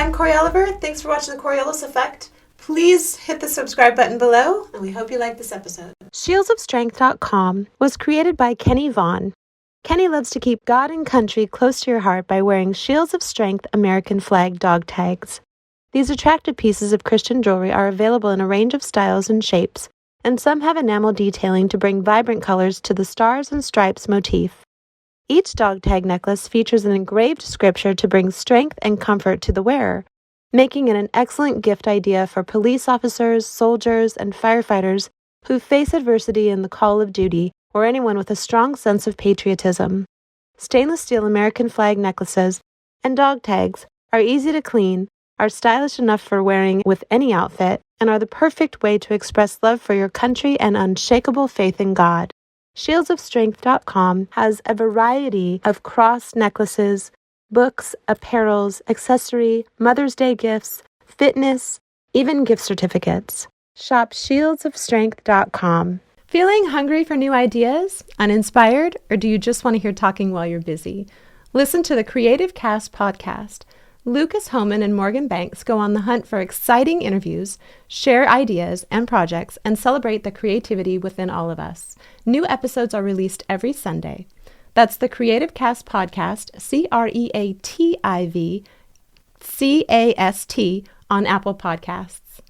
I'm Cory Oliver. Thanks for watching the Coriolis Effect. Please hit the subscribe button below, and we hope you like this episode. ShieldsOfStrength.com was created by Kenny Vaughn. Kenny loves to keep God and country close to your heart by wearing Shields of Strength American flag dog tags. These attractive pieces of Christian jewelry are available in a range of styles and shapes, and some have enamel detailing to bring vibrant colors to the stars and stripes motif. Each dog tag necklace features an engraved scripture to bring strength and comfort to the wearer, making it an excellent gift idea for police officers, soldiers, and firefighters who face adversity in the call of duty, or anyone with a strong sense of patriotism. Stainless steel American flag necklaces and dog tags are easy to clean, are stylish enough for wearing with any outfit, and are the perfect way to express love for your country and unshakable faith in God. ShieldsOfStrength.com has a variety of cross necklaces, books, apparels, accessory, Mother's Day gifts, fitness, even gift certificates. Shop ShieldsOfStrength.com. Feeling hungry for new ideas? Uninspired? Or do you just want to hear talking while you're busy? Listen to the Creative Cast podcast. Lucas Homan and Morgan Banks go on the hunt for exciting interviews, share ideas and projects, and celebrate the creativity within all of us. New episodes are released every Sunday. That's the Creative Cast podcast, CreativCast on Apple Podcasts.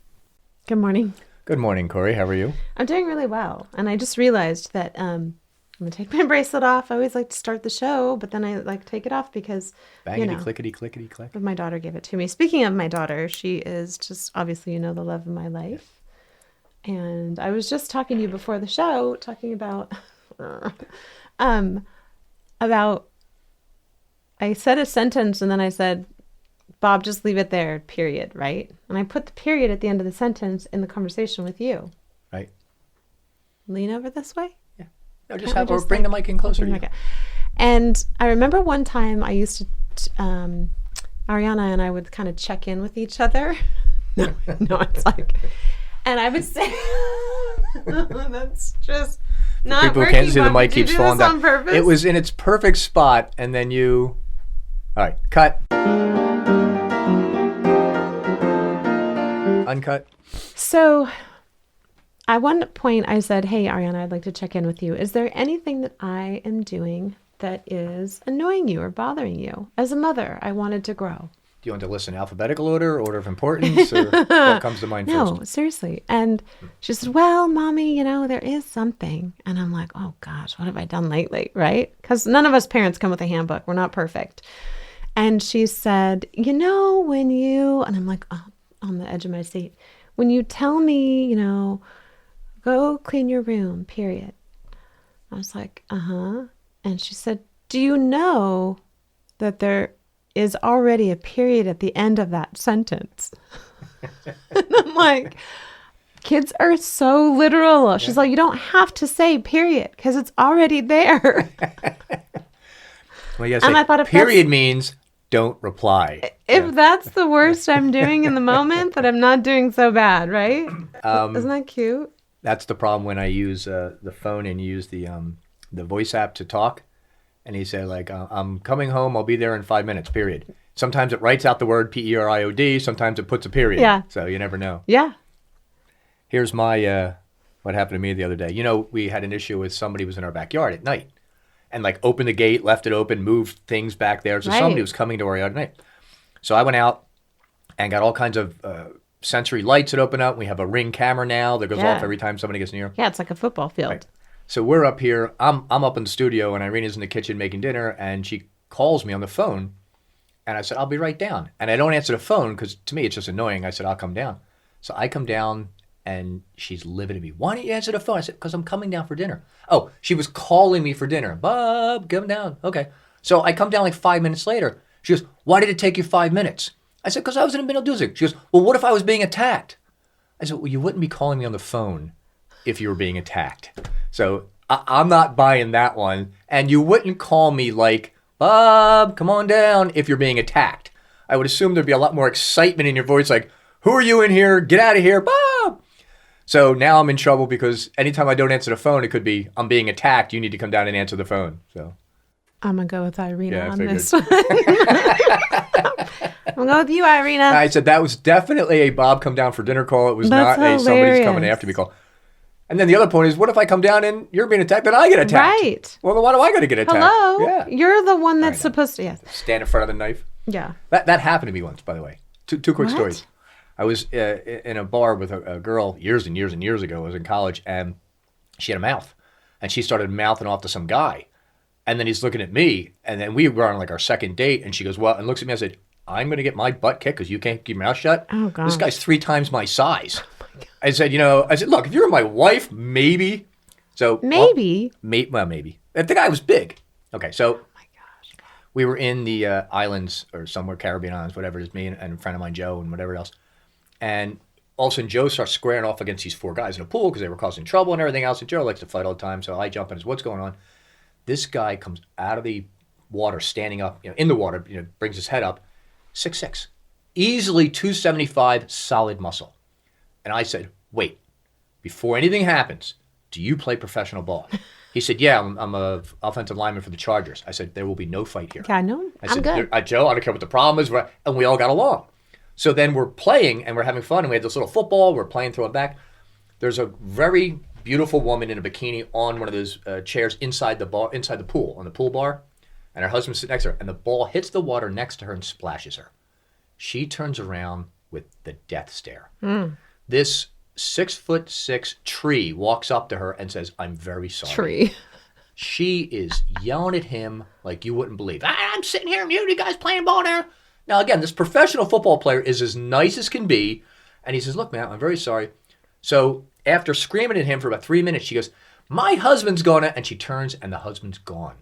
Good morning. Good morning, Cory. How are you? I'm doing really well. And I just realized that I'm going to take my bracelet off. I always like to start the show, but then I like to take it off because, Bangity, clickety, click. But my daughter gave it to me. Speaking of my daughter, she is just, obviously, the love of my life. And I was just talking to you before the show, talking about, I said a sentence and then I said, Bob, just leave it there, period, right? And I put the period at the end of the sentence in the conversation with you. Right. Lean over this way? Yeah. No, just bring the mic in closer to you. And I remember one time I used to, Ariana and I would kind of check in with each other. No, it's like, and I would say, that's just not people working. People can't see the mic keeps falling down. On purpose? It was in its perfect spot, and then you, all right, cut. Uncut. So at one point I said, hey, Ariana, I'd like to check in with you. Is there anything that I am doing that is annoying you or bothering you? As a mother, I wanted to grow. Do you want to listen in alphabetical order of importance, or what comes to mind first? No, seriously. And she said, well, Mommy, there is something. And I'm like, oh gosh, what have I done lately, right? Because none of us parents come with a handbook. We're not perfect. And she said, when you, and I'm like, oh, on the edge of my seat, when you tell me, go clean your room, period. I was like, uh-huh. And she said, do you know that there is already a period at the end of that sentence? And I'm like, kids are so literal. She's like, you don't have to say period because it's already there. Well, you gotta say, period means don't reply. If that's the worst I'm doing in the moment, then I'm not doing so bad, right? Isn't that cute? That's the problem when I use the phone and use the voice app to talk. And he said, I'm coming home. I'll be there in 5 minutes, period. Sometimes it writes out the word period. Sometimes it puts a period. Yeah. So you never know. Yeah. Here's my, what happened to me the other day. We had an issue with somebody who was in our backyard at night. And opened the gate, left it open, moved things back there. So somebody was coming to our yard at night. So I went out and got all kinds of sensory lights that open up. We have a Ring camera now that goes off every time somebody gets near. Yeah, it's like a football field. Right. So we're up here. I'm up in the studio, and Irina's in the kitchen making dinner, and she calls me on the phone. And I said, I'll be right down. And I don't answer the phone because to me it's just annoying. I said, I'll come down. So I come down. And she's livid at me. Why don't you answer the phone? I said, because I'm coming down for dinner. Oh, she was calling me for dinner. Bob, come down. Okay. So I come down 5 minutes later. She goes, why did it take you 5 minutes? I said, because I was in the middle of doing something. She goes, well, what if I was being attacked? I said, well, you wouldn't be calling me on the phone if you were being attacked. So I'm not buying that one. And you wouldn't call me Bob, come on down if you're being attacked. I would assume there'd be a lot more excitement in your voice who are you in here? Get out of here, Bob. So now I'm in trouble because anytime I don't answer the phone, it could be, I'm being attacked. You need to come down and answer the phone. So I'm going to go with Irina on this one. I'm going with you, Irina. I said that was definitely a Bob come down for dinner call. It was That's not a somebody's hilarious. coming after me call. And then the other point is, what if I come down and you're being attacked, then I get attacked? Right. Well, then why do I got to get attacked? Hello? Yeah. You're the one that's supposed to, yes. Stand in front of the knife. Yeah. That happened to me once, by the way. Two quick What? stories. I was in a bar with a girl years and years and years ago. I was in college, and she had a mouth. And she started mouthing off to some guy. And then he's looking at me, and then we were on like our second date, and she goes, well, and looks at me and said, I'm going to get my butt kicked because you can't keep your mouth shut. Oh, God. This guy's 3 times my size. I said, look, if you were my wife, maybe. So Maybe? Well, maybe. If the guy was big. Okay, so we were in the islands or somewhere, Caribbean islands, whatever it is, me and a friend of mine, Joe, and whatever else. And all of a sudden, Joe starts squaring off against these 4 guys in a pool because they were causing trouble and everything else. And Joe likes to fight all the time, so I jump in and says, what's going on? This guy comes out of the water, standing up, in the water, brings his head up, 6'6", easily 275, solid muscle. And I said, wait, before anything happens, do you play professional ball? He said, yeah, I'm a offensive lineman for the Chargers. I said, there will be no fight here. Yeah, I know. I said, I'm good. Joe, I don't care what the problem is. And we all got along. So then we're playing and we're having fun. And we had this little football. We're playing, throwing back. There's a very beautiful woman in a bikini on one of those chairs inside the pool, on the pool bar. And her husband's sitting next to her. And the ball hits the water next to her and splashes her. She turns around with the death stare. This 6'6" tree walks up to her and says, I'm very sorry. Tree. She is yelling at him like you wouldn't believe. I'm sitting here and you guys playing ball there. Now, again, this professional football player is as nice as can be. And he says, look, man, I'm very sorry. So after screaming at him for about 3 minutes, she goes, my husband's gonna, and she turns and the husband's gone.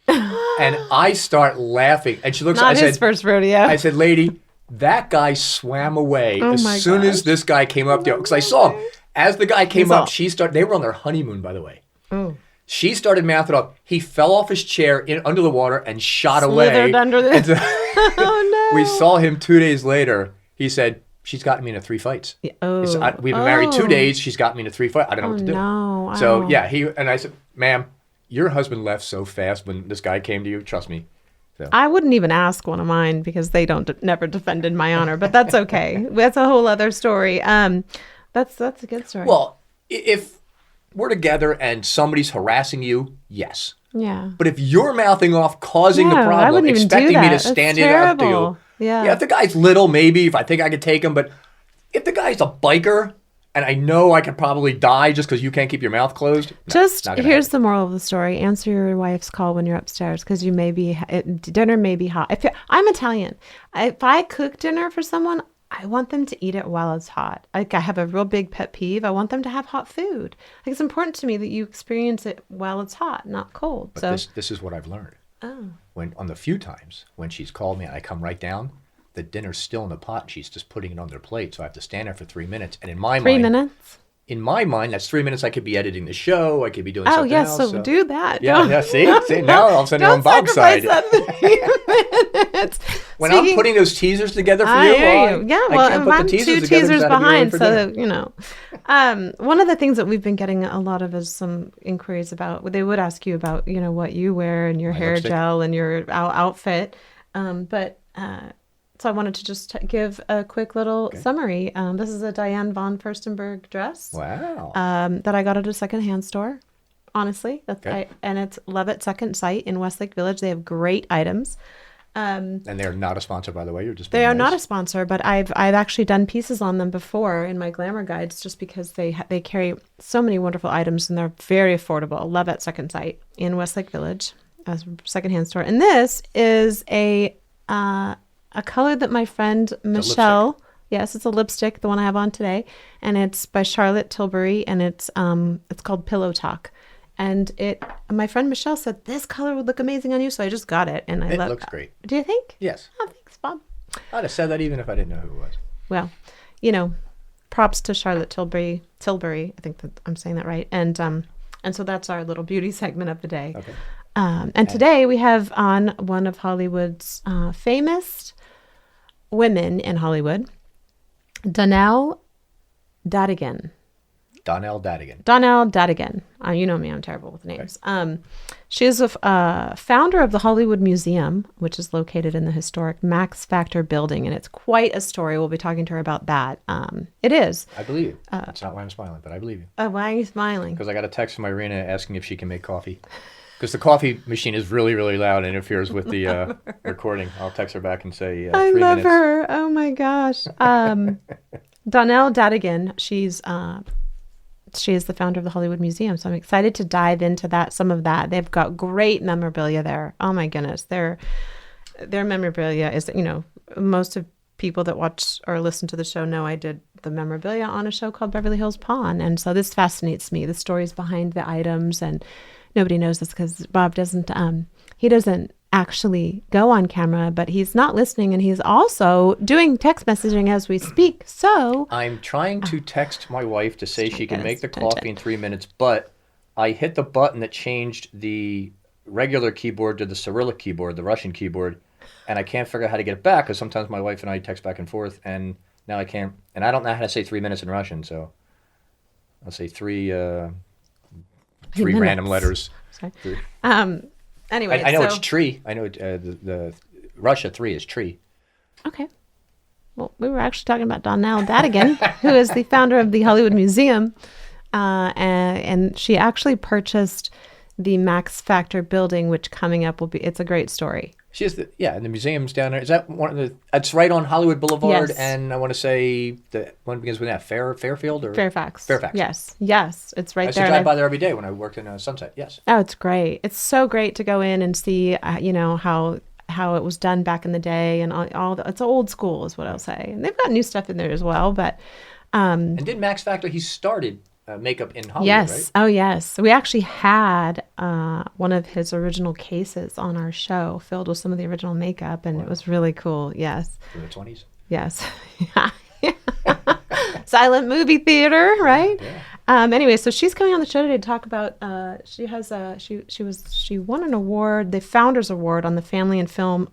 And I start laughing. And she looks Not I his said, first rodeo. I said, lady, that guy swam away as soon as this guy came up there. Because I saw him. As the guy came up, they were on their honeymoon, by the way. Oh. She started mouthing off. He fell off his chair under the water and shot Slithered away. under the... Oh, no. We saw him 2 days later. He said, she's gotten me into 3 fights. Oh. We've been married 2 days. She's got me into 3 fights. I don't know what to do. No. So, yeah, and I said, ma'am, your husband left so fast when this guy came to you. Trust me. So. I wouldn't even ask one of mine because they never defended my honor, but that's okay. That's a whole other story. That's a good story. Well, if we're together and somebody's harassing you, yes. Yeah. But if you're mouthing off, causing the I problem, wouldn't even expecting do me that. to stand That's it up to you. terrible. Yeah. If the guy's little, maybe, if I think I could take him. But if the guy's a biker and I know I could probably die just because you can't keep your mouth closed. Just here's the moral of the story. Answer your wife's call when you're upstairs because dinner may be hot. I'm Italian. If I cook dinner for someone, I want them to eat it while it's hot. Like I have a real big pet peeve. I want them to have hot food. Like it's important to me that you experience it while it's hot, not cold. But this is what I've learned. Oh. When on the few times when she's called me and I come right down, the dinner's still in the pot and she's just putting it on their plate. So I have to stand there for 3 minutes. And in my mind... 3 minutes? In my mind, that's 3 minutes. I could be editing the show. I could be doing something else. So do that. Yeah, see? Now all of a sudden you're on Bob's side. When I'm putting those teasers together for you, I'm 2 teasers behind, so one of the things that we've been getting a lot of is some inquiries about. They would ask you about, what you wear and your hair gel and your outfit, so I wanted to just give a quick little summary. This is a Diane von Furstenberg dress. Wow. That I got at a secondhand store. Honestly, and it's Love at Second Sight in Westlake Village. They have great items. And they're not a sponsor, by the way. You're just they are not a sponsor, but I've actually done pieces on them before in my glamour guides, just because they carry so many wonderful items and they're very affordable. Love at Second Sight in Westlake Village, a secondhand store. And this is a color that my friend Michelle, yes, it's a lipstick, the one I have on today, and it's by Charlotte Tilbury, and it's called Pillow Talk. And my friend Michelle said this color would look amazing on you, so I just got it, and it looks great. Do you think? Yes. Oh, thanks, Bob. I'd have said that even if I didn't know who it was. Well, props to Charlotte Tilbury. I think that I'm saying that right. And so that's our little beauty segment of the day. Okay. And today we have on one of Hollywood's famous women in Hollywood, Donelle Dadigan. Donelle Dadigan. Donelle Dadigan. You know me, I'm terrible with names. She is a founder of the Hollywood Museum, which is located in the historic Max Factor building, and it's quite a story. We'll be talking to her about that. It is. I believe you. That's not why I'm smiling, but I believe you. Oh, why are you smiling? Because I got a text from Irina asking if she can make coffee. Because the coffee machine is really, really loud and interferes with the recording. I'll text her back and say 3 minutes. I love her. Oh, my gosh. Donelle Dadigan, she is the founder of the Hollywood Museum, so I'm excited to dive into some of that. They've got great memorabilia there. Oh my goodness, their memorabilia is, most of people that watch or listen to the show know I did the memorabilia on a show called Beverly Hills Pawn, and so this fascinates me. The stories behind the items, and nobody knows this because Bob doesn't. He doesn't actually go on camera, but he's not listening, and he's also doing text messaging as we speak. So I'm trying to text my wife to say she can make the coffee in 3 minutes, but I hit the button that changed the regular keyboard to the Cyrillic keyboard, the Russian keyboard, and I can't figure out how to get it back because sometimes my wife and I text back and forth, and now I can't. And I don't know how to say 3 minutes in Russian, so I'll say three random letters. Sorry. Anyway, I know it's tree. I know the Russia 3 is tree. Okay. Well, we were actually talking about Donelle Dadigan, who is the founder of the Hollywood Museum, and she actually purchased the Max Factor building, which coming up it's a great story. She is and the museum's down there. Is that one of the? It's right on Hollywood Boulevard, yes. And I want to say the one begins with that Fairfield or Fairfax. Fairfax. Yes, it's right there. I used to drive by there every day when I worked in Sunset. Yes. Oh, it's great. It's so great to go in and see, how it was done back in the day, and it's old school, is what I'll say. And they've got new stuff in there as well, but. And did Max Factor? He started makeup in Hollywood, yes. Right? Oh, yes. We actually had one of his original cases on our show filled with some of the original makeup, and It was really cool. Yes. From the 20s? Yes. Silent movie theater, right? Yeah. Anyway, so she's coming on the show today to talk about, she won an award, the Founders Award on the Family and Film,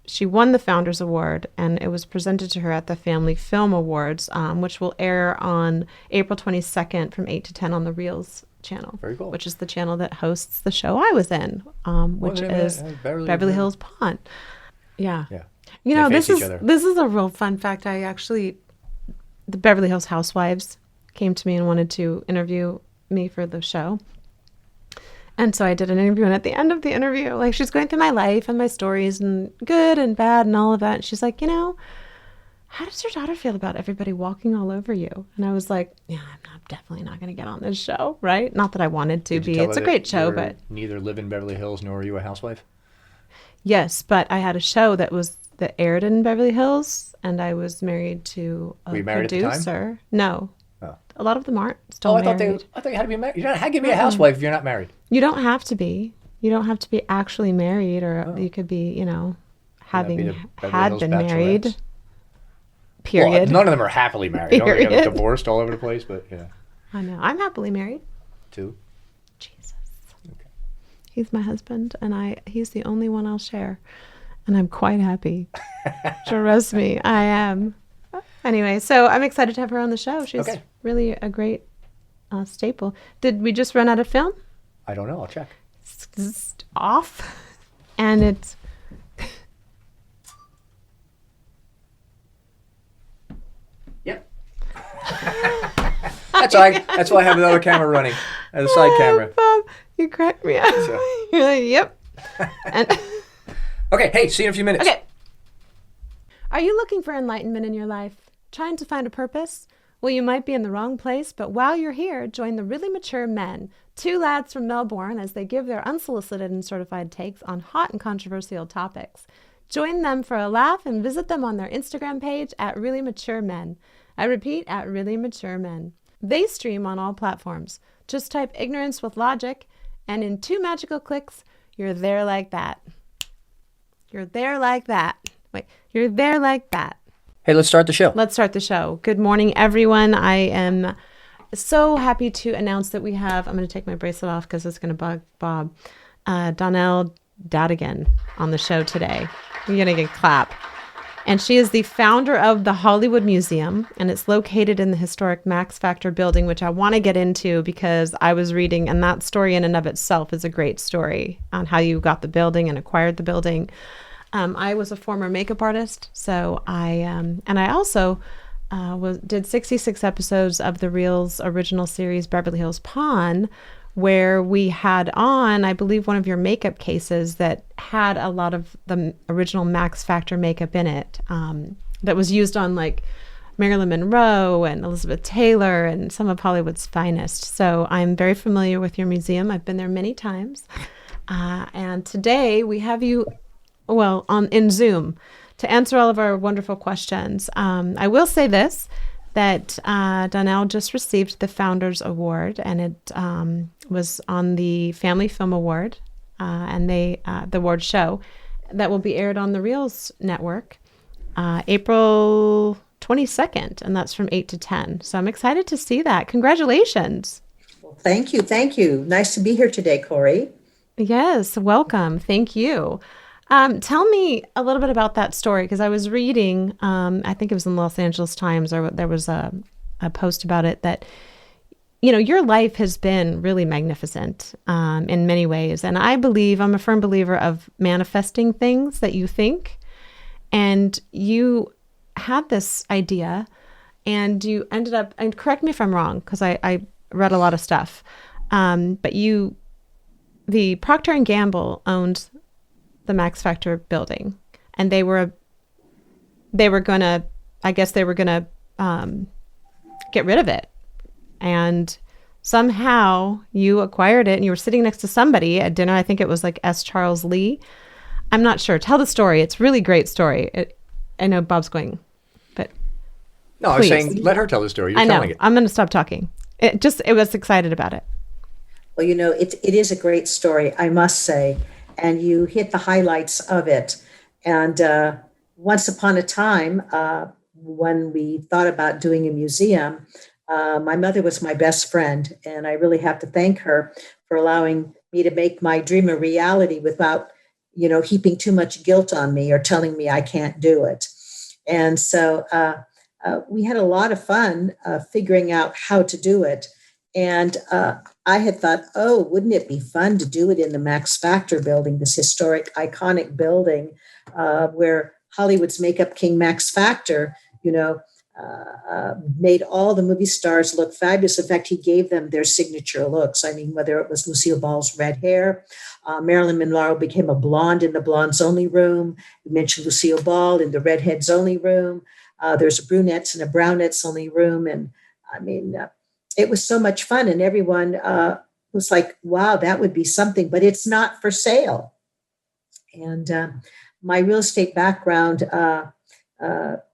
She won the Founders Award, and it was presented to her at the Family Film Awards, which will air on April 22nd from 8 to 10 on the Reels channel. Very cool. Which is the channel that hosts the show I was in, which is Beverly Hills Pawn. Yeah. Yeah. This is a real fun fact. The Beverly Hills Housewives came to me and wanted to interview me for the show. And so I did an interview, and at the end of the interview, she's going through my life and my stories and good and bad and all of that. And she's like, how does your daughter feel about everybody walking all over you? And I was like, yeah, I'm definitely not going to get on this show, right? Not that I wanted to be. It's a great show, but neither live in Beverly Hills nor are you a housewife? Yes, but I had a show that aired in Beverly Hills, and I was married to a Were you married producer. At the time? No. Oh. A lot of them aren't still married. I thought you had to be married. How can you be a housewife if you're not married? You don't have to be. You don't have to be actually married, or you could be, having had been married. Period. Well, none of them are happily married. They get divorced all over the place, but yeah. I know. I'm happily married. Too? Jesus. Okay. He's my husband, and he's the only one I'll share, and I'm quite happy. Trust me, I am. Anyway, so I'm excited to have her on the show. She's really a great staple. Did we just run out of film? I don't know. I'll check. It's off. And it's... Yep. That's why I have another camera running. As a side camera. Bob, you cracked me up. So. You're like, yep. Okay, hey, see you in a few minutes. Okay. Are you looking for enlightenment in your life? Trying to find a purpose? Well, you might be in the wrong place, but while you're here, join the Really Mature Men, two lads from Melbourne, as they give their unsolicited and certified takes on hot and controversial topics. Join them for a laugh and visit them on their Instagram page at Really Mature Men. I repeat, at Really Mature Men. They stream on all platforms. Just type ignorance with logic, and in 2 magical clicks, you're there like that. You're there like that. Wait, you're there like that. Hey, let's start the show. Let's start the show. Good morning, everyone. I am so happy to announce that we have, I'm going to take my bracelet off because it's going to bug Bob, Donelle Dadigan on the show today. You're going to get a clap. And she is the founder of the Hollywood Museum, and it's located in the historic Max Factor building, which I want to get into because I was reading, and that story in and of itself is a great story on how you got the building and acquired the building. I was a former makeup artist, so I also did 66 episodes of the Reel's original series, Beverly Hills Pawn, where we had on, I believe, one of your makeup cases that had a lot of the original Max Factor makeup in it, that was used on like Marilyn Monroe and Elizabeth Taylor and some of Hollywood's finest. So I'm very familiar with your museum. I've been there many times. And today we have you, in Zoom to answer all of our wonderful questions. I will say this, that Donelle just received the Founders Award, and it was on the Family Film Award, and the award show that will be aired on the Reels Network April 22nd, and that's from 8 to 10. So I'm excited to see that. Congratulations. Well, thank you. Nice to be here today, Cory. Yes, welcome. Thank you. Tell me a little bit about that story, because I was reading, I think it was in the Los Angeles Times, or there was a post about it, that, your life has been really magnificent in many ways. And I'm a firm believer of manifesting things that you think. And you had this idea, and you ended up, and correct me if I'm wrong, because I read a lot of stuff, but the Procter & Gamble owned the Max Factor building, and they were gonna get rid of it, and somehow you acquired it, and you were sitting next to somebody at dinner. I think it was like S. Charles Lee. I'm not sure. Tell the story. It's a really great story. I know Bob's going, but no, I was saying let her tell the story. You're telling it. I'm going to stop talking. It was excited about it. Well, it is a great story, I must say. And you hit the highlights of it. And once upon a time, when we thought about doing a museum, my mother was my best friend. And I really have to thank her for allowing me to make my dream a reality without, heaping too much guilt on me or telling me I can't do it. And so we had a lot of fun figuring out how to do it. And I had thought, wouldn't it be fun to do it in the Max Factor building, this historic, iconic building where Hollywood's makeup king Max Factor, made all the movie stars look fabulous. In fact, he gave them their signature looks. I mean, whether it was Lucille Ball's red hair, Marilyn Monroe became a blonde in the blondes only room. You mentioned Lucille Ball in the redheads only room. There's a brunettes and a brownettes only room. And I mean, it was so much fun, and everyone was like, wow, that would be something, but it's not for sale. And my real estate background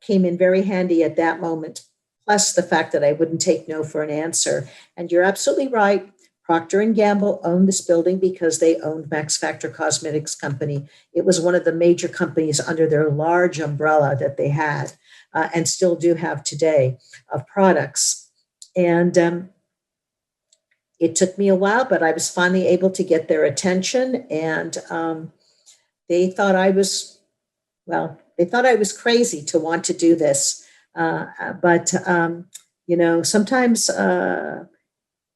came in very handy at that moment, plus the fact that I wouldn't take no for an answer. And you're absolutely right. Procter & Gamble owned this building because they owned Max Factor Cosmetics Company. It was one of the major companies under their large umbrella that they had and still do have today of products. And it took me a while, but I was finally able to get their attention. And they thought I was crazy to want to do this. But sometimes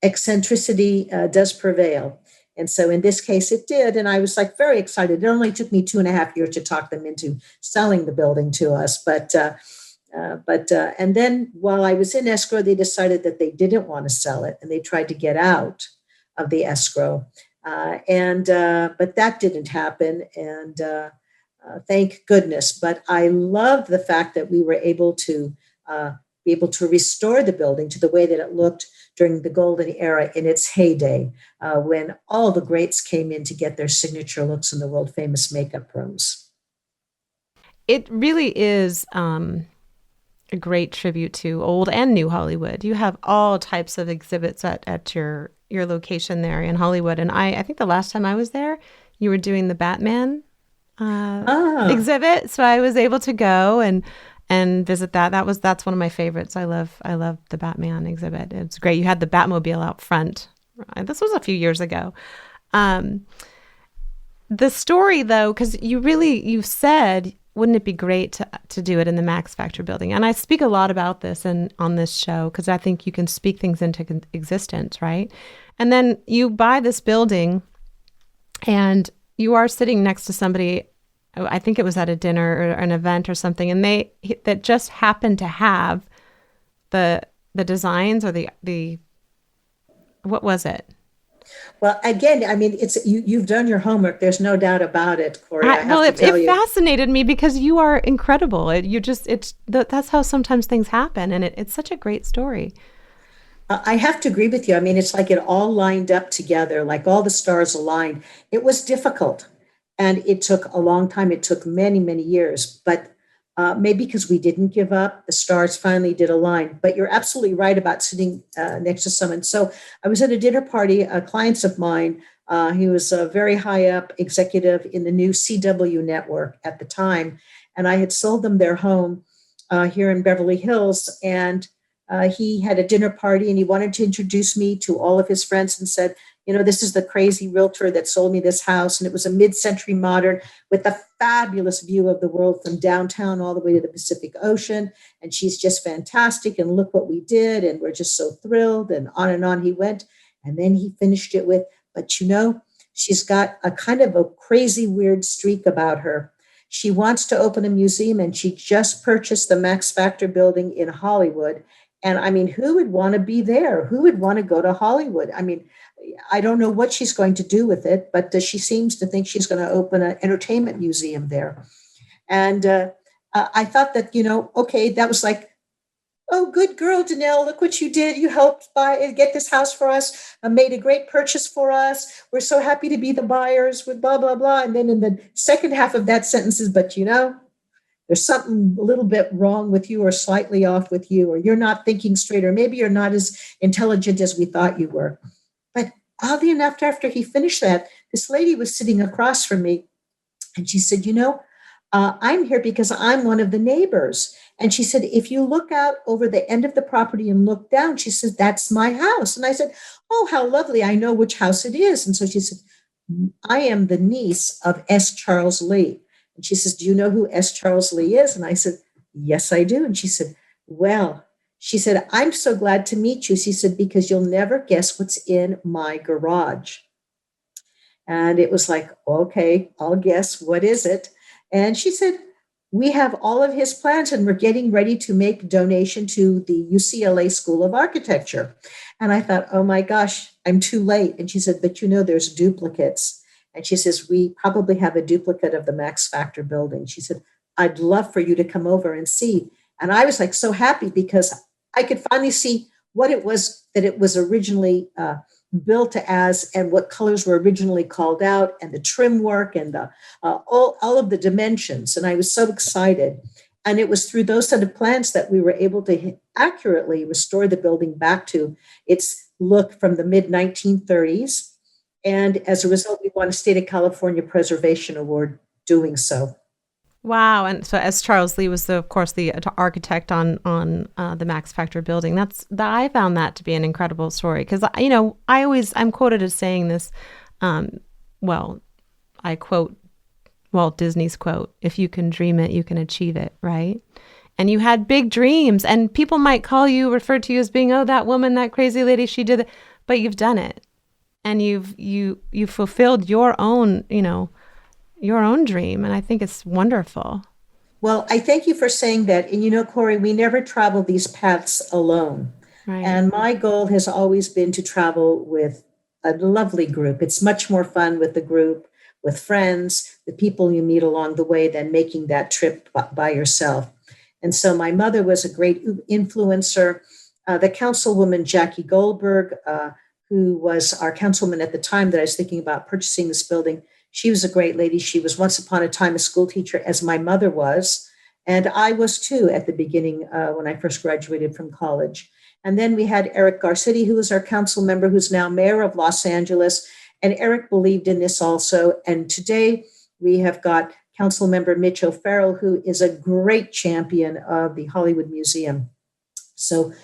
eccentricity does prevail. And so in this case, it did. And I was very excited. It only took me 2.5 years to talk them into selling the building to us. But and then while I was in escrow, they decided that they didn't want to sell it, and they tried to get out of the escrow. But that didn't happen, and thank goodness. But I loved the fact that we were able to restore the building to the way that it looked during the golden era in its heyday, when all the greats came in to get their signature looks in the world famous makeup rooms. It really is a great tribute to old and new Hollywood. You have all types of exhibits at your location there in Hollywood. And I think the last time I was there, you were doing the Batman exhibit. So I was able to go and visit that. That's one of my favorites. I love the Batman exhibit. It's great. You had the Batmobile out front. This was a few years ago. The story, though, because you said wouldn't it be great to do it in the Max Factor building? And I speak a lot about this on this show because I think you can speak things into existence, right? And then you buy this building and you are sitting next to somebody, I think it was at a dinner or an event or something, and that just happened to have the designs or the what was it? Well, again, I mean, it's you've done your homework. There's no doubt about it, Cory. It fascinated me because you are incredible. That's how sometimes things happen, and it's such a great story. I have to agree with you. I mean, it's like it all lined up together, like all the stars aligned. It was difficult, and it took a long time. It took many, many years, but maybe because we didn't give up, the stars finally did align. But you're absolutely right about sitting next to someone. So I was at a dinner party, clients of mine. He was a very high up executive in the new CW network at the time. And I had sold them their home here in Beverly Hills. And he had a dinner party and he wanted to introduce me to all of his friends and said, this is the crazy realtor that sold me this house. And it was a mid-century modern with a fabulous view of the world from downtown all the way to the Pacific Ocean. And she's just fantastic. And look what we did. And we're just so thrilled. And on he went. And then he finished it with, but she's got a kind of a crazy, weird streak about her. She wants to open a museum and she just purchased the Max Factor building in Hollywood. And I mean, who would want to be there? Who would want to go to Hollywood? I mean, I don't know what she's going to do with it, but she seems to think she's going to open an entertainment museum there. And I thought that, okay, that was like, oh, good girl, Donelle, look what you did. You helped get this house for us, made a great purchase for us. We're so happy to be the buyers with blah, blah, blah. And then in the second half of that sentence is, but there's something a little bit wrong with you or slightly off with you, or you're not thinking straight, or maybe you're not as intelligent as we thought you were. But oddly enough, after he finished that, this lady was sitting across from me and she said, I'm here because I'm one of the neighbors. And she said, if you look out over the end of the property and look down, she said, that's my house. And I said, oh, how lovely. I know which house it is. And so she said, I am the niece of S. Charles Lee. And she says, do you know who S. Charles Lee is? And I said, yes, I do. And she said, well, I'm so glad to meet you. She said, because you'll never guess what's in my garage. And it was like, okay, I'll guess. What is it? And she said, we have all of his plans and we're getting ready to make donation to the UCLA School of Architecture. And I thought, oh my gosh, I'm too late. And she said, but there's duplicates. And she says, we probably have a duplicate of the Max Factor building. She said, I'd love for you to come over and see. And I was like so happy because I could finally see what it was that it was originally built as and what colors were originally called out and the trim work and the all of the dimensions. And I was so excited. And it was through those set of plans that we were able to accurately restore the building back to its look from the mid-1930s. And as a result, we won a State of California Preservation Award doing so. Wow. And so S. Charles Lee was, of course, the architect on the Max Factor building. I found that to be an incredible story because, I'm quoted as saying this, I quote Walt Disney's quote, if you can dream it, you can achieve it, right? And you had big dreams and people might refer to you as being, oh, that woman, that crazy lady, she did it, but you've done it. And you've fulfilled your own dream. And I think it's wonderful. Well, I thank you for saying that. And Cory, we never travel these paths alone. Right. And my goal has always been to travel with a lovely group. It's much more fun with the group, with friends, the people you meet along the way than making that trip by yourself. And so my mother was a great influencer. The councilwoman, Jackie Goldberg, who was our councilman at the time that I was thinking about purchasing this building. She was a great lady. She was once upon a time a school teacher, as my mother was. And I was too at the beginning when I first graduated from college. And then we had Eric Garcetti, who was our council member, who's now mayor of Los Angeles. And Eric believed in this also. And today we have got council member Mitch O'Farrell, who is a great champion of the Hollywood Museum. So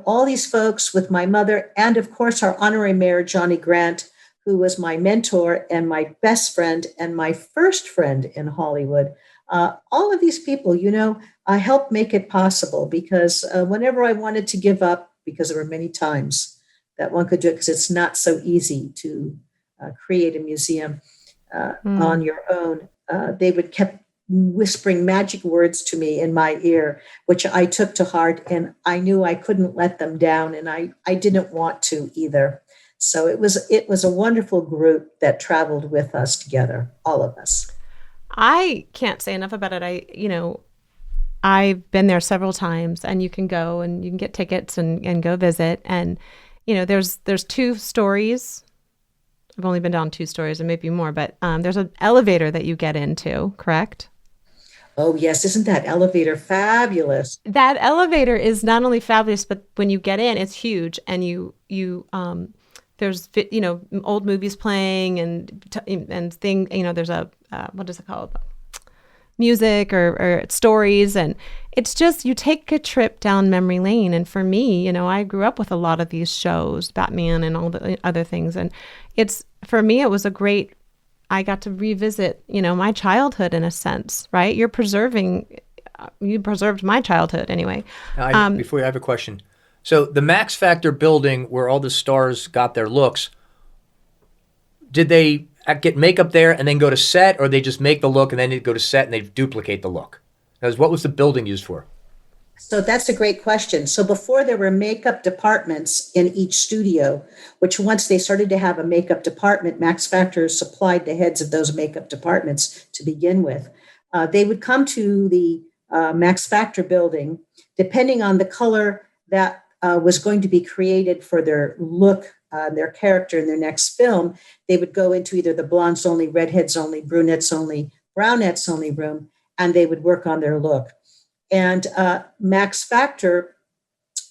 all these folks with my mother, and of course, our honorary mayor, Johnny Grant, who was my mentor and my best friend and my first friend in Hollywood. All of these people, helped make it possible because whenever I wanted to give up, because there were many times that one could do it because it's not so easy to create a museum on your own, they would kept whispering magic words to me in my ear, which I took to heart, and I knew I couldn't let them down, and I didn't want to either. So it was a wonderful group that traveled with us together, all of us. I can't say enough about it. I've been there several times, and you can go and you can get tickets and go visit. And, there's two stories. I've only been down two stories and maybe more, but there's an elevator that you get into, correct? Oh, yes. Isn't that elevator fabulous? That elevator is not only fabulous, but when you get in, it's huge. And there's, old movies playing and there's a, what is it called? Music or stories. And it's just, you take a trip down memory lane. And for me, I grew up with a lot of these shows, Batman and all the other things. And for me, it was I got to revisit, my childhood in a sense, right? You preserved my childhood anyway. Before you have a question. So the Max Factor building where all the stars got their looks, did they get makeup there and then go to set, or they just make the look and then they go to set and they duplicate the look? What was the building used for? So that's a great question. So before there were makeup departments in each studio, which once they started to have a makeup department, Max Factor supplied the heads of those makeup departments to begin with. They would come to the Max Factor building, depending on the color that was going to be created for their look, their character in their next film. They would go into either the blondes only, redheads only, brunettes only, brownettes only room, and they would work on their look. And Max Factor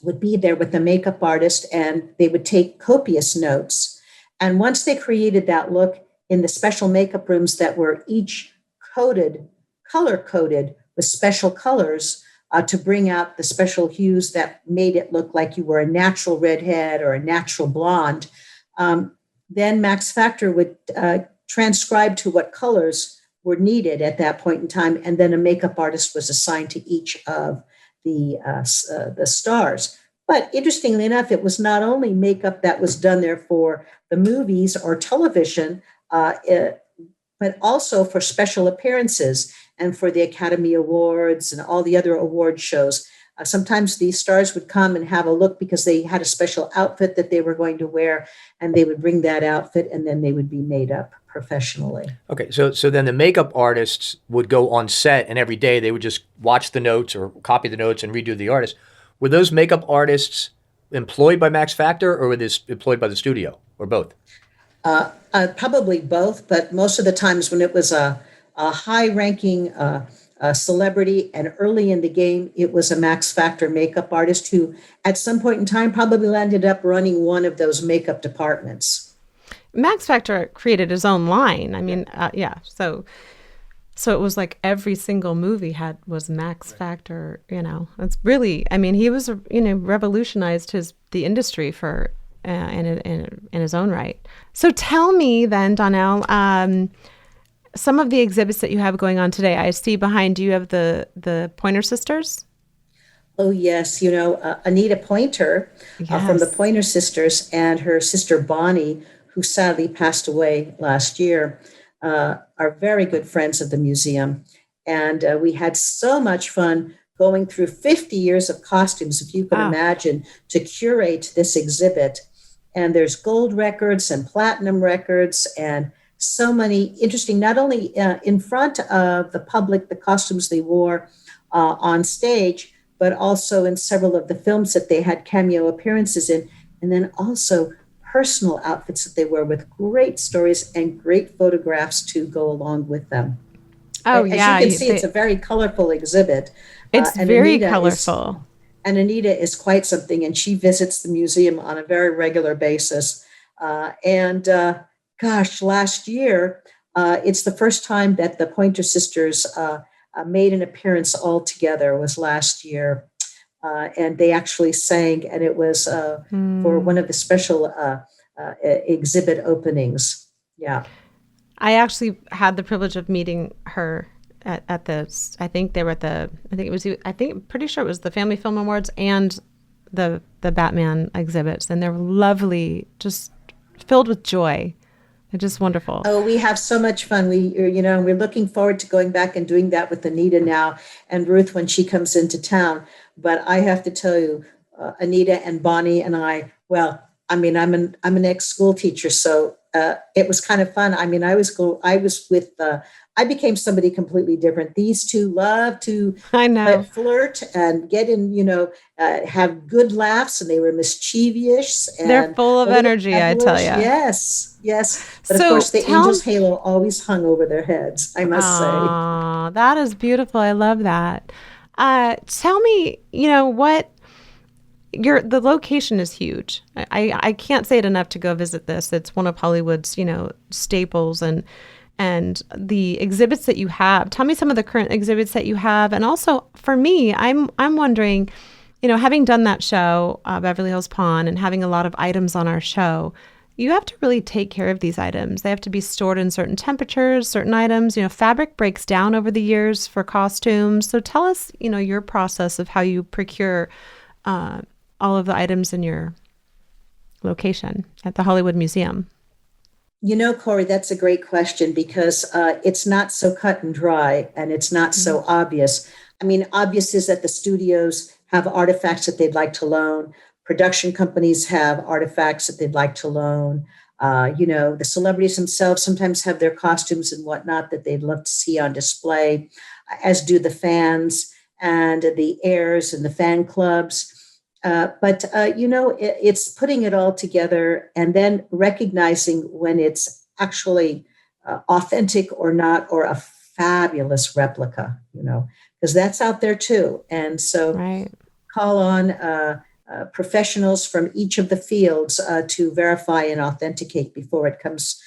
would be there with the makeup artist, and they would take copious notes. And once they created that look in the special makeup rooms that were each color coded with special colors to bring out the special hues that made it look like you were a natural redhead or a natural blonde, then Max Factor would transcribe to what colors were needed at that point in time, and then a makeup artist was assigned to each of the stars. But interestingly enough, it was not only makeup that was done there for the movies or television, but also for special appearances and for the Academy Awards and all the other award shows. Sometimes these stars would come and have a look because they had a special outfit that they were going to wear, and they would bring that outfit, and then they would be made up professionally. Okay, so then the makeup artists would go on set, and every day they would just watch the notes or copy the notes and redo the artist. Were those makeup artists employed by Max Factor, or were they employed by the studio, or both? Probably both, but most of the times when it was a high-ranking celebrity and early in the game, it was a Max Factor makeup artist who, at some point in time, probably ended up running one of those makeup departments. Max Factor created his own line. I mean, yeah. So it was like every single movie was Max Factor. It's really. I mean, he was revolutionized the industry for in his own right. So tell me then, Donelle, some of the exhibits that you have going on today. I see behind you have the Pointer Sisters. Oh, yes. Anita Pointer from the Pointer Sisters and her sister Bonnie, who sadly passed away last year, are very good friends of the museum. And we had so much fun going through 50 years of costumes, if you can imagine, to curate this exhibit. And there's gold records and platinum records and so many interesting, not only in front of the public, the costumes they wore on stage, but also in several of the films that they had cameo appearances in, and then also personal outfits that they wear with great stories and great photographs to go along with them. As you can see, it's a very colorful exhibit. It's very colorful. And Anita is quite something, and she visits the museum on a very regular basis. Last year, it's the first time that the Pointer Sisters made an appearance all together, was last year. And they actually sang, and it was for one of the special exhibit openings. Yeah. I actually had the privilege of meeting her at the, I think they were at the, pretty sure it was the Family Film Awards and the Batman exhibits, and they're lovely, just filled with joy. They're just wonderful. Oh, we have so much fun. We're looking forward to going back and doing that with Anita now and Ruth when she comes into town. But I have to tell you, Anita and Bonnie and I, I'm an ex-school teacher, so it was kind of fun. I mean, I became somebody completely different. These two love to flirt and get in, have good laughs, and they were mischievous. And they're full of energy, I tell you. Yes. But of course, the angel's halo always hung over their heads, I must say. That is beautiful. I love that. Tell me, what the location is huge. I can't say it enough to go visit this. It's one of Hollywood's, staples, and the exhibits that you have. Tell me some of the current exhibits that you have. And also for me, I'm wondering, having done that show, Beverly Hills Pawn, and having a lot of items on our show, you have to really take care of these items. They have to be stored in certain temperatures, certain items. Fabric breaks down over the years for costumes. So tell us, your process of how you procure all of the items in your location at the Hollywood Museum. Cory, that's a great question because it's not so cut and dry and it's not so obvious. I mean, obvious is that the studios have artifacts that they'd like to loan. Production companies have artifacts that they'd like to loan. The celebrities themselves sometimes have their costumes and whatnot that they'd love to see on display, as do the fans and the heirs and the fan clubs. But it's putting it all together and then recognizing when it's actually authentic or not, or a fabulous replica, because that's out there too. And so call on professionals from each of the fields to verify and authenticate before it comes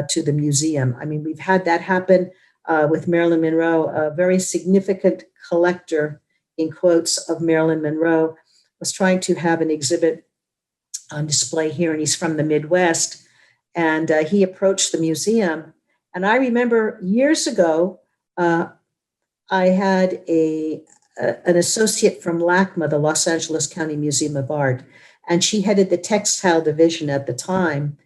to the museum. I mean, we've had that happen with Marilyn Monroe, a very significant collector, in quotes, of Marilyn Monroe, was trying to have an exhibit on display here, and he's from the Midwest. And he approached the museum. And I remember years ago, I had an associate from LACMA, the Los Angeles County Museum of Art, and she headed the textile division at the time.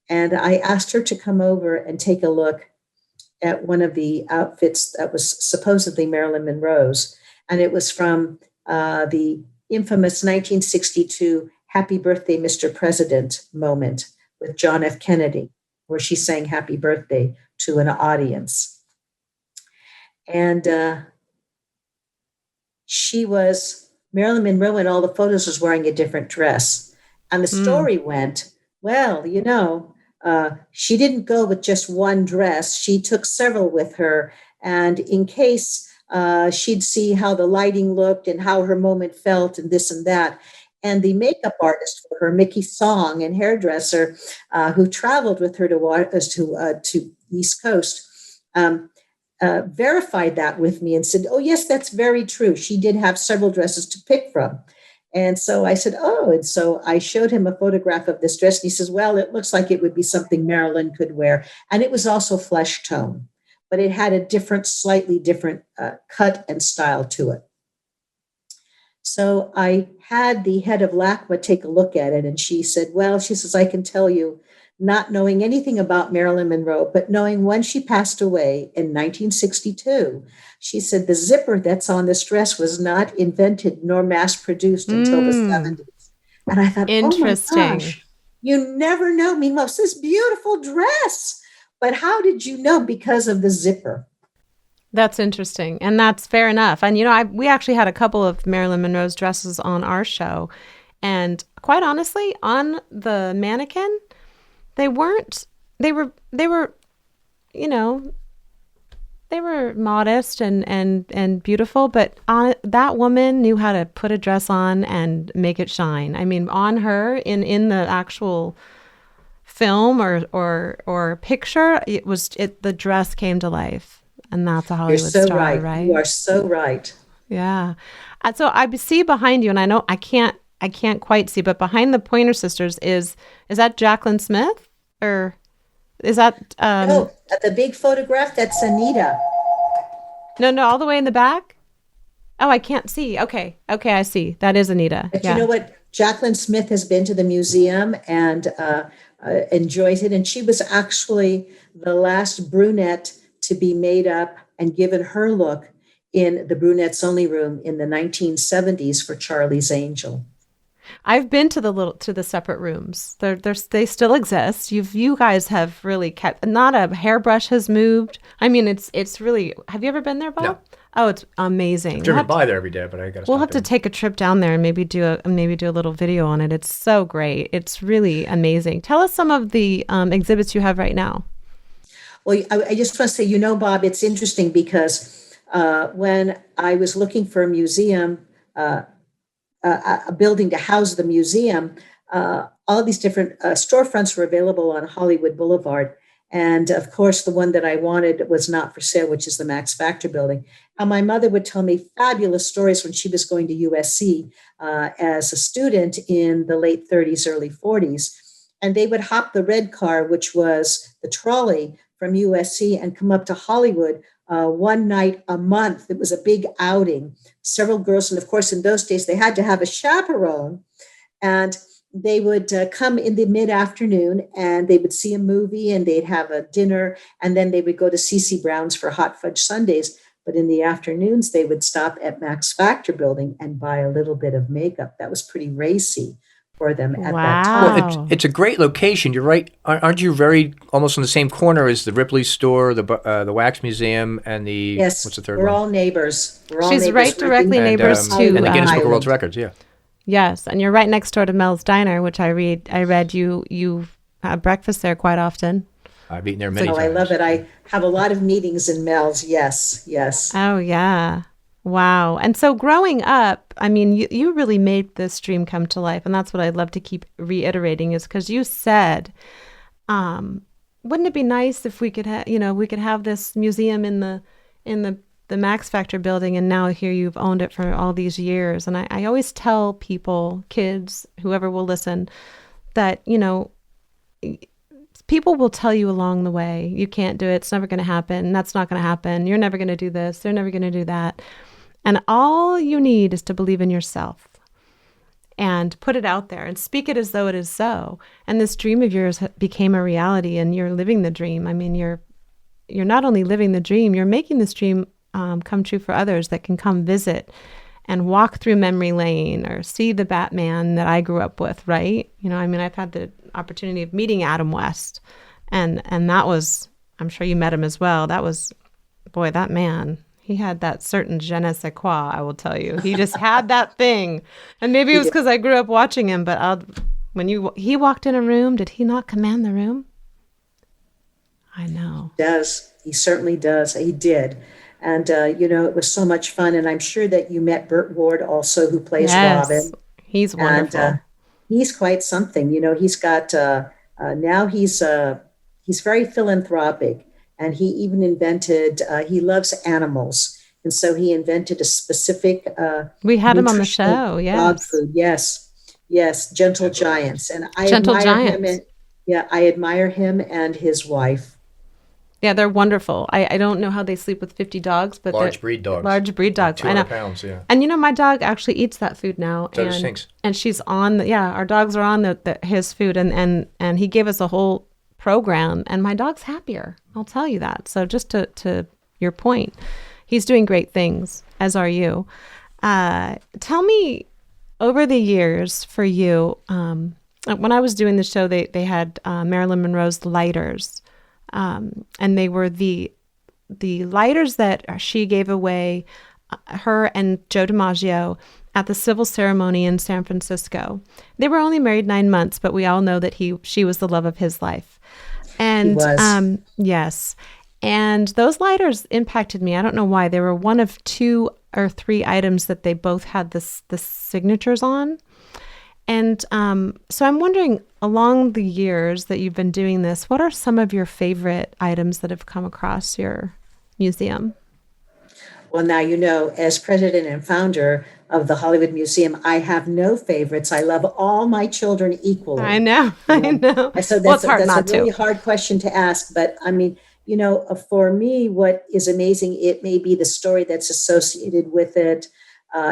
And I asked her to come over and take a look at one of the outfits that was supposedly Marilyn Monroe's. And it was from the infamous 1962 Happy Birthday, Mr. President moment with John F. Kennedy, where she sang Happy Birthday to an audience. And Marilyn Monroe in all the photos was wearing a different dress. And the story went, she didn't go with just one dress. She took several with her. And in case she'd see how the lighting looked and how her moment felt and this and that. And the makeup artist for her, Mickey Song, and hairdresser who traveled with her to East Coast, verified that with me and said, oh, yes, that's very true. She did have several dresses to pick from. And so I said, oh, and so I showed him a photograph of this dress. And he says, well, it looks like it would be something Marilyn could wear. And it was also flesh tone, but it had a slightly different cut and style to it. So I had the head of LACMA take a look at it, and she said, I can tell you, not knowing anything about Marilyn Monroe, but knowing when she passed away in 1962, she said the zipper that's on this dress was not invented nor mass-produced until the 70s. And I thought, interesting. Oh my gosh, you never know. Meanwhile, it's this beautiful dress. But how did you know? Because of the zipper. That's interesting. And that's fair enough. And, we actually had a couple of Marilyn Monroe's dresses on our show. And quite honestly, on the mannequin, they were modest and beautiful, but that woman knew how to put a dress on and make it shine. I mean, on her in the actual film or picture, the dress came to life, and that's a Hollywood star, right? You are so right. Yeah. So I see behind you, and I know I can't quite see, but behind the Pointer Sisters is that Jaclyn Smith, or is that no, the big photograph? That's Anita. No, all the way in the back? Oh, I can't see. Okay, I see. That is Anita. But yeah. you know what? Jacqueline Smith has been to the museum and enjoys it. And she was actually the last brunette to be made up and given her look in the Brunettes Only room in the 1970s for Charlie's Angel. I've been to the separate rooms. They still exist. You guys have really kept. Not a hairbrush has moved. I mean, it's really. Have you ever been there, Bob? No. Oh, it's amazing. I've driven by there every day, but I got to. We'll have to take a trip down there and maybe do a little video on it. It's so great. It's really amazing. Tell us some of the exhibits you have right now. Well, I just want to say, Bob, it's interesting because when I was looking for a museum, a building to house the museum, all these different storefronts were available on Hollywood Boulevard. And of course, the one that I wanted was not for sale, which is the Max Factor building. And my mother would tell me fabulous stories when she was going to USC as a student in the late 30s, early 40s. And they would hop the red car, which was the trolley from USC, and come up to Hollywood one night a month. It was a big outing. Several girls, and of course, in those days, they had to have a chaperone. And they would come in the mid-afternoon and they would see a movie and they'd have a dinner, and then they would go to C.C. Brown's for hot fudge sundaes. But in the afternoons, they would stop at Max Factor building and buy a little bit of makeup. That was pretty racy for them at that time. Well, it's a great location. You're right. Aren't you very almost on the same corner as the Ripley store, the Wax Museum, and the yes, what's the third we're one? all neighbors. She's right directly neighbors to and the Guinness Book of World Records. Yeah. Yes, and you're right next door to Mel's Diner, which I read you have breakfast there quite often. I've eaten there many times. I love it. I have a lot of meetings in Mel's. Yes. Oh, yeah. Wow. And so growing up, I mean, you really made this dream come to life. And that's what I'd love to keep reiterating, is because you said, wouldn't it be nice if we could have this museum in the Max Factor building, and now here you've owned it for all these years. And I always tell people, kids, whoever will listen, that, people will tell you along the way, you can't do it, it's never going to happen, that's not going to happen, you're never going to do this, they're never going to do that. And all you need is to believe in yourself and put it out there and speak it as though it is so. And this dream of yours became a reality, and you're living the dream. I mean, you're not only living the dream, you're making this dream come true for others that can come visit and walk through memory lane or see the Batman that I grew up with, right? I've had the opportunity of meeting Adam West, and that was, I'm sure you met him as well. That was, boy, that man, he had that certain je ne sais quoi, I will tell you. He just had that thing. And maybe it was because I grew up watching him, but he walked in a room, did he not command the room? I know. He does. He certainly does. He did. And, it was so much fun. And I'm sure that you met Burt Ward also, who plays Robin. He's wonderful. And he's quite something. He's got, now he's very philanthropic. And he even invented, he loves animals. And so he invented a specific we had him on the show, dog food. Yes, Gentle Giants. And I admire him and his wife. Yeah, they're wonderful. I don't know how they sleep with 50 dogs, but large breed dogs. Large breed dogs. 200 pounds, yeah. And my dog actually eats that food now. So does Sphinx. And she's on our dogs are on his food, and he gave us a whole program, and my dog's happier. I'll tell you that. So just to your point, he's doing great things, as are you. Tell me, over the years for you, when I was doing the show, they had Marilyn Monroe's lighters. And they were the lighters that she gave away, her and Joe DiMaggio, at the civil ceremony in San Francisco. They were only married 9 months, but we all know that she was the love of his life. And he was. Yes. And those lighters impacted me. I don't know why. They were one of 2 or 3 items that they both had the signatures on. And so I'm wondering, along the years that you've been doing this, what are some of your favorite items that have come across your museum? Well, now, as president and founder of the Hollywood Museum, I have no favorites. I love all my children equally. I know. So that's a really hard question to ask. But I mean, for me, what is amazing, it may be the story that's associated with it.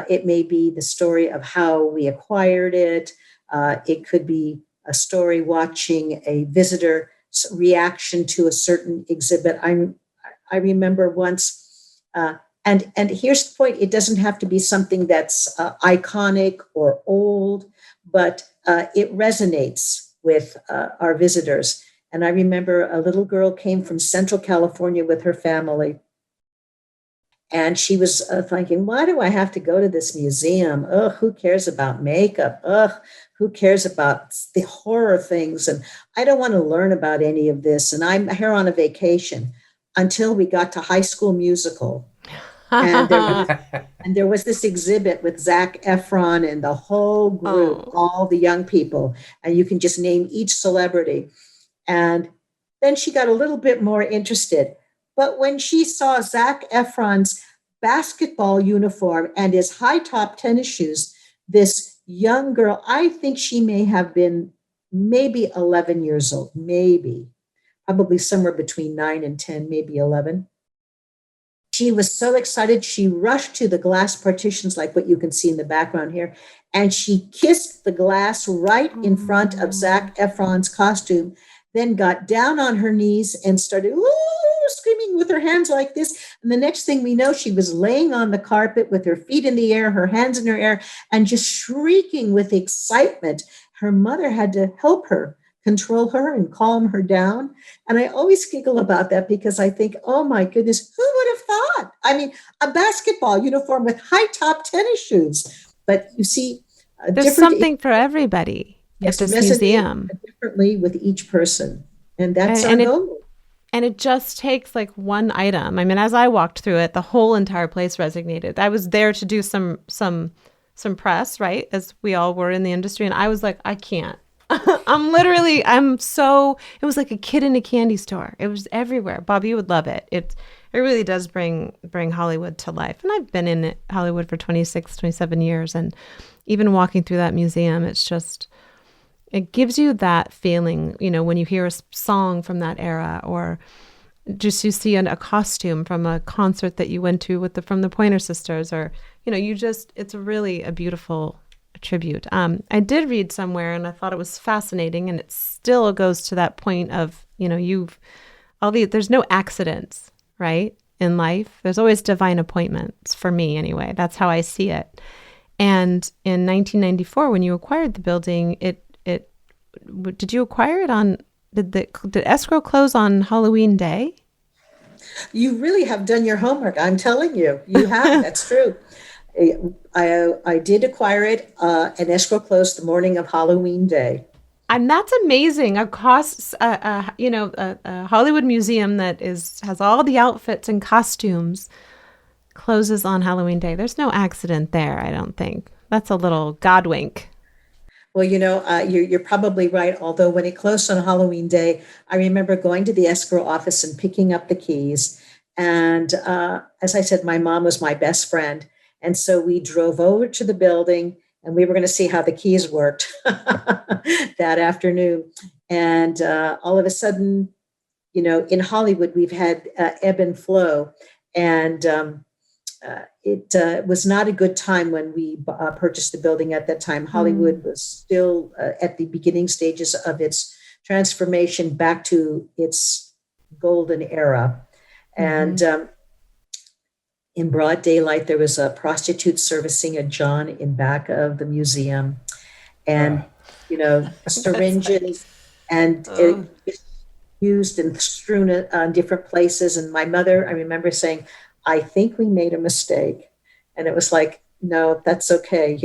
It may be the story of how we acquired it. It could be a story watching a visitor reaction to a certain exhibit. I remember once, and here's the point: it doesn't have to be something that's iconic or old, but it resonates with our visitors. And I remember a little girl came from Central California with her family. And she was thinking, why do I have to go to this museum? Ugh, who cares about makeup? Ugh, who cares about the horror things? And I don't want to learn about any of this. And I'm here on a vacation until we got to High School Musical. And there was this exhibit with Zac Efron and the whole group, all the young people. And you can just name each celebrity. And then she got a little bit more interested. But when she saw Zac Efron's basketball uniform and his high top tennis shoes, this young girl, I think she may have been maybe 11 years old, probably somewhere between 9 and 10, maybe 11. She was so excited. She rushed to the glass partitions, like what you can see in the background here, and she kissed the glass right in front of Zac Efron's costume, then got down on her knees and started screaming with her hands like this. And the next thing we know, she was laying on the carpet with her feet in the air, her hands in her air, and just shrieking with excitement. Her mother had to help her, control her and calm her down. And I always giggle about that because I think, oh my goodness, who would have thought? I mean, a basketball uniform with high top tennis shoes. But you see, there's something for everybody at this museum. Differently with each person. And that's our goal. And it just takes like one item. I mean, as I walked through it, the whole entire place resonated. I was there to do some press, right? As we all were in the industry. And I was like, I can't. It was like a kid in a candy store. It was everywhere. Bob, you would love it. It really does bring Hollywood to life. And I've been in Hollywood for 26, 27 years. And even walking through that museum, it gives you that feeling, when you hear a song from that era, or just you see a costume from a concert that you went to from the Pointer Sisters, or, it's really a beautiful tribute. I did read somewhere and I thought it was fascinating, and it still goes to that point of, there's no accidents, right? In life, there's always divine appointments, for me anyway. That's how I see it. And in 1994, when you acquired the building, did you acquire it on, did escrow close on Halloween Day? You really have done your homework. I'm telling you, you have. That's true. I did acquire it, and escrow closed the morning of Halloween Day. And that's amazing. A Hollywood museum that has all the outfits and costumes closes on Halloween Day. There's no accident there, I don't think. That's a little God wink. Well, you're probably right. Although when it closed on Halloween Day, I remember going to the escrow office and picking up the keys. And as I said, my mom was my best friend. And so we drove over to the building, and we were going to see how the keys worked that afternoon. And all of a sudden, in Hollywood, we've had ebb and flow. And it was not a good time when we purchased the building at that time. Hollywood was still at the beginning stages of its transformation back to its golden era. And in broad daylight, there was a prostitute servicing a John in back of the museum, and syringes and it used and strewn on different places. And my mother, I remember saying, I think we made a mistake. And it was like, no, that's okay.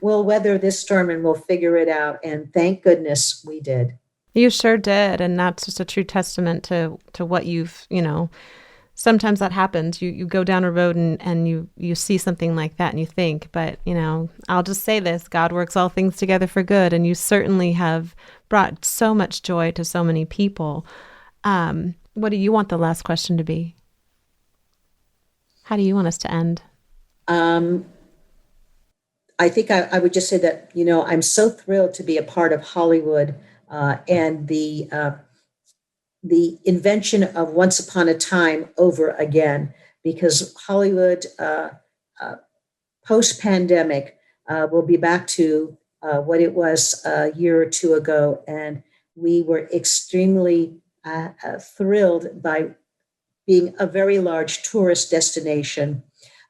We'll weather this storm and we'll figure it out. And thank goodness we did. You sure did. And that's just a true testament to what you've, sometimes that happens. You go down a road and you see something like that and you think, but, I'll just say this, God works all things together for good. And you certainly have brought so much joy to so many people. What do you want the last question to be? How do you want us to end? I think I would just say that, I'm so thrilled to be a part of Hollywood and the the invention of Once Upon a Time over again, because Hollywood, post-pandemic, will be back to what it was a year or two ago. And we were extremely thrilled by being a very large tourist destination,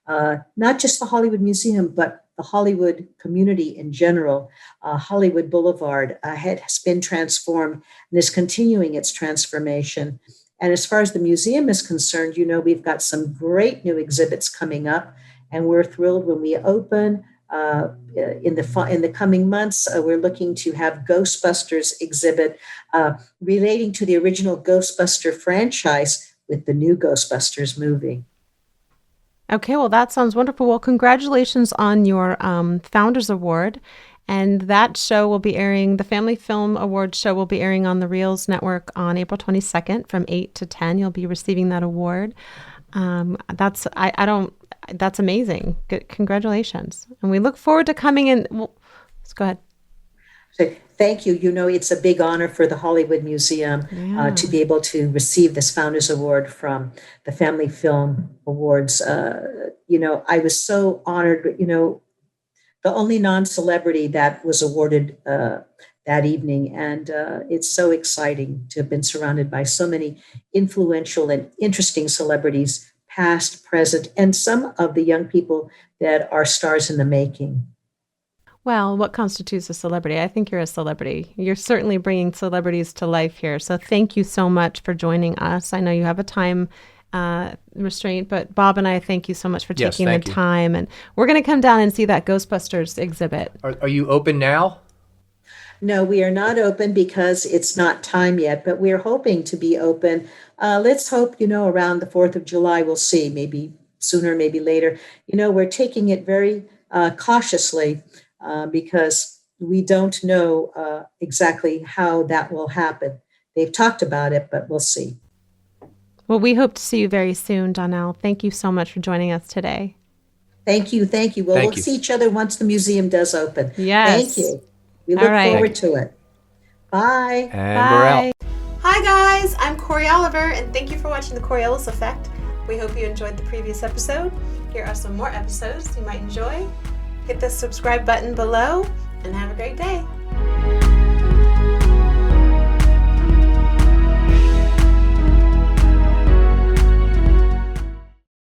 not just the Hollywood Museum, but the Hollywood community in general. Hollywood Boulevard has been transformed and is continuing its transformation. And as far as the museum is concerned, we've got some great new exhibits coming up, and we're thrilled when we open. In the coming months, we're looking to have Ghostbusters exhibit relating to the original Ghostbuster franchise with the new Ghostbusters movie. Okay, well, that sounds wonderful. Well, congratulations on your Founders Award. And that show will be airing, the Family Film Awards show will be airing on the Reels Network on April 22nd from 8 to 10. You'll be receiving that award. That's amazing. Good, congratulations. And we look forward to coming in. Well, let's go ahead. So thank you. It's a big honor for the Hollywood Museum to be able to receive this Founders Award from the Family Film Awards. I was so honored, the only non-celebrity that was awarded that evening. And it's so exciting to have been surrounded by so many influential and interesting celebrities, past, present, and some of the young people that are stars in the making. Well, what constitutes a celebrity? I think you're a celebrity. You're certainly bringing celebrities to life here. So thank you so much for joining us. I know you have a time restraint, but Bob and I thank you so much for taking the time. And we're going to come down and see that Ghostbusters exhibit. Are you open now? No, we are not open because it's not time yet, but we're hoping to be open. Let's hope, around the 4th of July, we'll see, maybe sooner, maybe later. We're taking it very cautiously because we don't know exactly how that will happen. They've talked about it, but we'll see. Well, we hope to see you very soon, Donelle. Thank you so much for joining us today. Thank you. Well, we'll see each other once the museum does open. Yes. Thank you. We look forward to it. Bye. And we're out. Hi, guys. I'm Cory Oliver, and thank you for watching The Coriolis Effect. We hope you enjoyed the previous episode. Here are some more episodes you might enjoy. Hit the subscribe button below, and have a great day.